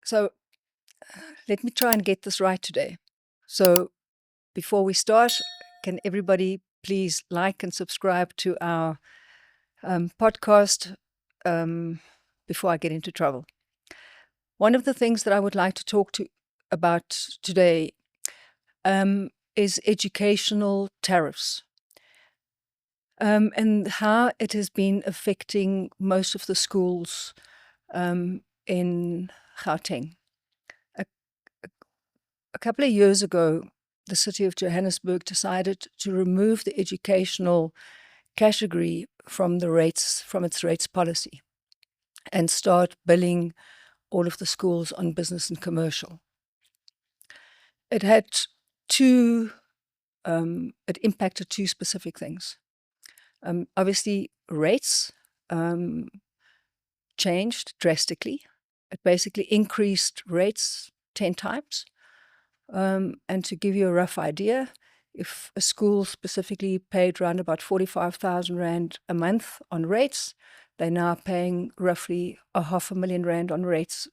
So let me try and get this right today. So before we start, can everybody please like and subscribe to our podcast before I get into trouble? One of the things that I would like to talk about today is educational tariffs and how it has been affecting most of the schools in Gauteng. A couple of years ago, the city of Johannesburg decided to remove the educational category from its rates policy and start billing all of the schools on business and commercial. It had it impacted two specific things. Obviously, rates changed drastically. It basically increased rates 10 times. And to give you a rough idea, if a school specifically paid around about 45,000 Rand a month on rates, they're now paying roughly 500,000 Rand on rates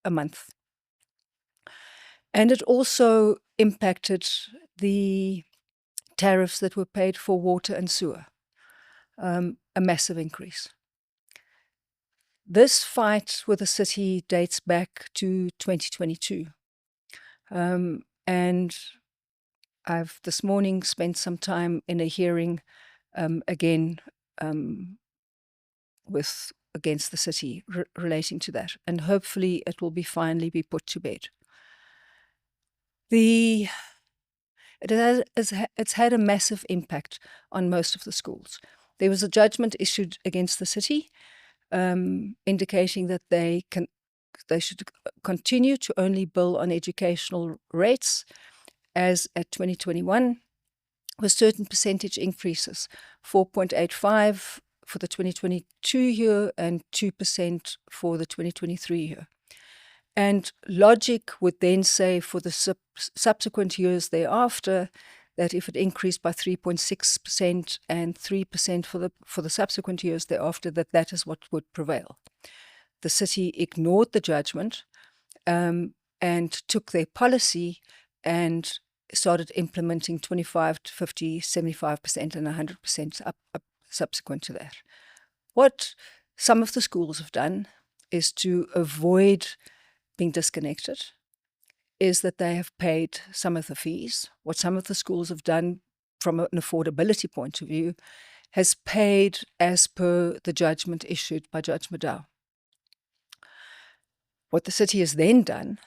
a month. And it also impacted the tariffs that were paid for water and sewer, a massive increase. This fight with the city dates back to 2022. And I've this morning spent some time in a hearing again against the city relating to that, and hopefully it will finally be put to bed. It's had a massive impact on most of the schools. There was a judgment issued against the city indicating that they should continue to only bill on educational rates as at 2021 with certain percentage increases, 4.85 for the 2022 year and 2% for the 2023 year. And logic would then say for the subsequent years thereafter that if it increased by 3.6% and 3% for the subsequent years thereafter, that is what would prevail. The city ignored the judgment and took their policy and started implementing 25 to 50, 75% and 100% up subsequent to that. What some of the schools have done is to avoid being disconnected, is that they have paid some of the fees. What some of the schools have done from an affordability point of view has paid as per the judgment issued by Judge Maddow. What the city has then done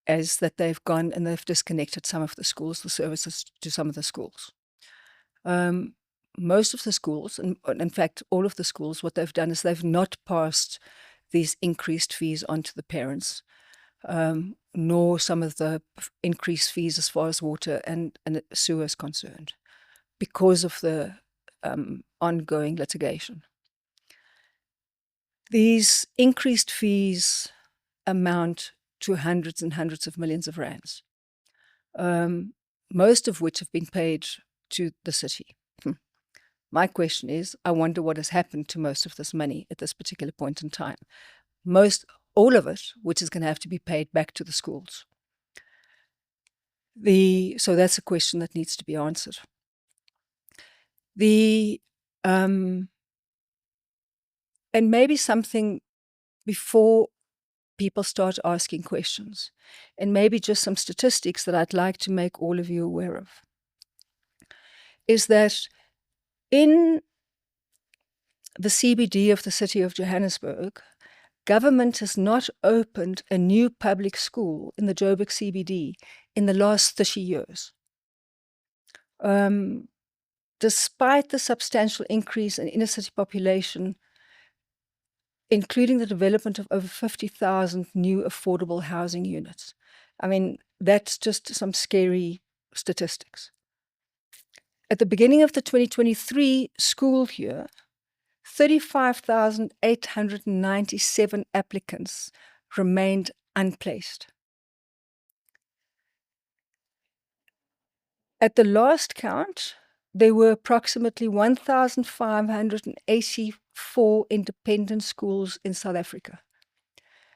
is that they've gone and they've disconnected some of the schools, the services to some of the schools. Most of the schools, and in fact all of the schools, what they've done is they've not passed these increased fees on to the parents, nor some of the increased fees as far as water and sewer is concerned, because of the ongoing litigation. These increased fees amount to hundreds and hundreds of millions of rands, most of which have been paid to the city. My question is, I wonder what has happened to most of this money at this particular point in time. All of it, which is going to have to be paid back to the schools. So that's a question that needs to be answered. And maybe something before people start asking questions, and maybe just some statistics that I'd like to make all of you aware of, is that in the CBD of the city of Johannesburg, government has not opened a new public school in the Joburg CBD in the last 30 years. Despite the substantial increase in inner city population, including the development of over 50,000 new affordable housing units. I mean, that's just some scary statistics. At the beginning of the 2023 school year, 35,897 applicants remained unplaced. At the last count, there were approximately 1,584 independent schools in South Africa.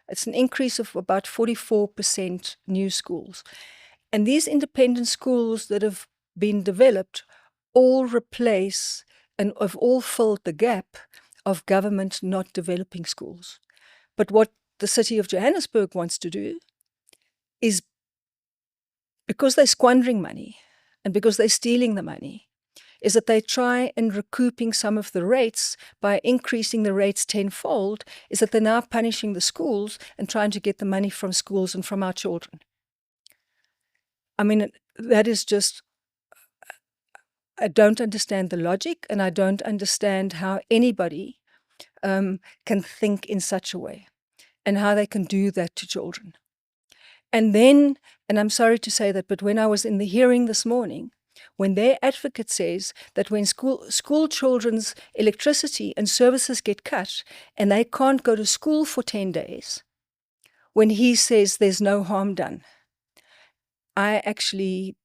It's an increase of about 44% new schools. And these independent schools that have been developed all replace and have all filled the gap of government not developing schools. But what the city of Johannesburg wants to do is, because they're squandering money and because they're stealing the money, is that they try and recouping some of the rates by increasing the rates tenfold, is that they're now punishing the schools and trying to get the money from schools and from our children. I mean, that is just, I don't understand the logic, and I don't understand how anybody can think in such a way and how they can do that to children. And then, and I'm sorry to say that, but when I was in the hearing this morning, when their advocate says that when school children's electricity and services get cut and they can't go to school for 10 days, when he says there's no harm done, I actually,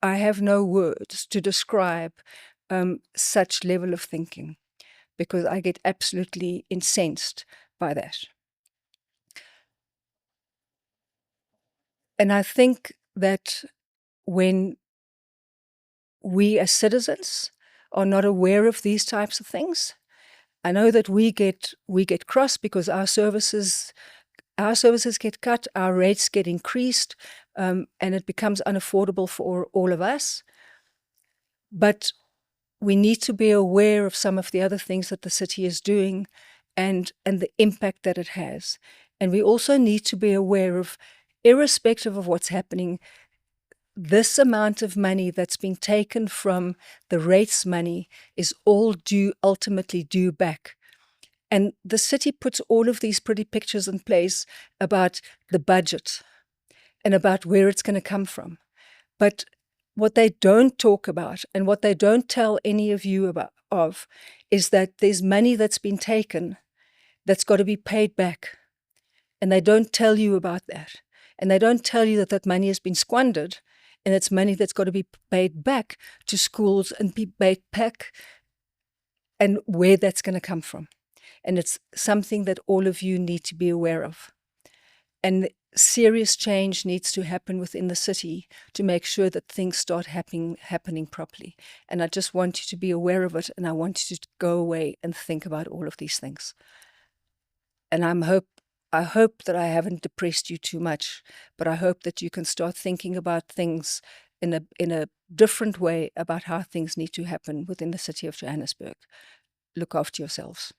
I have no words to describe such level of thinking, because I get absolutely incensed by that. And I think that when we as citizens are not aware of these types of things, I know that we get cross because our services get cut, our rates get increased, and it becomes unaffordable for all of us. But we need to be aware of some of the other things that the city is doing and the impact that it has. And we also need to be aware of, irrespective of what's happening, this amount of money that's been taken from the rates money is all ultimately due back. And the city puts all of these pretty pictures in place about the budget and about where it's going to come from. But what they don't talk about and what they don't tell any of you of is that there's money that's been taken that's got to be paid back. And they don't tell you about that. And they don't tell you that that money has been squandered, and it's money that's got to be paid back to schools and be paid back, and where that's going to come from. And it's something that all of you need to be aware of. And serious change needs to happen within the city to make sure that things start happening properly. And I just want you to be aware of it, and I want you to go away and think about all of these things. And I hope that I haven't depressed you too much, but I hope that you can start thinking about things in a different way about how things need to happen within the city of Johannesburg. Look after yourselves.